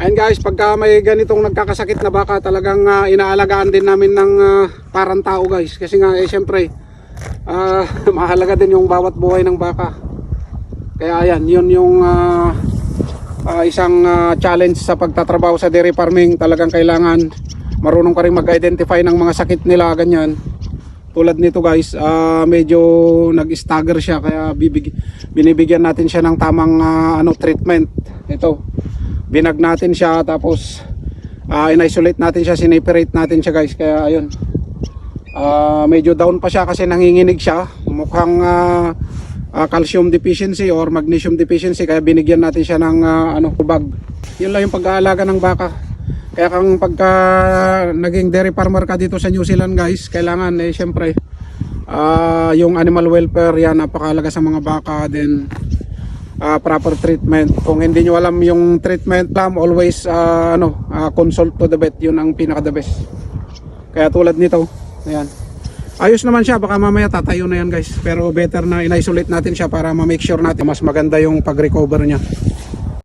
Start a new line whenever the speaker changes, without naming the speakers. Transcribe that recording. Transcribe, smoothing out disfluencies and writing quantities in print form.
Ayun guys, pagka may ganitong nagkakasakit na baka, talagang inaalagaan din namin ng parang tao guys. Kasi nga syempre mahalaga din yung bawat buhay ng baka. Kaya ayan, yun yung isang challenge sa pagtatrabaho sa dairy farming. Talagang kailangan marunong ka rin mag-identify ng mga sakit nila, ganyan. Tulad nito guys, medyo nag-stagger siya, kaya binibigyan natin siya ng tamang treatment. Ito, binag natin siya, tapos in-isolate natin siya, sineperate natin siya guys. Kaya ayun, medyo down pa siya kasi nanginginig siya. Mukhang calcium deficiency or magnesium deficiency, kaya binigyan natin siya ng bag. Yun lang yung pag-aalaga ng baka. Kaya kung pagka naging dairy farmer ka dito sa New Zealand guys, kailangan syempre yung animal welfare yan, napakahalaga sa mga baka. Then proper treatment. Kung hindi nyo alam yung treatment plan, always consult to the vet. Yun ang pinaka the best. Kaya tulad nito, ayan, ayos naman siya, baka mamaya tatayo na yan guys. Pero better na in-isolate natin siya para ma-make sure natin mas maganda yung pag-recover niya.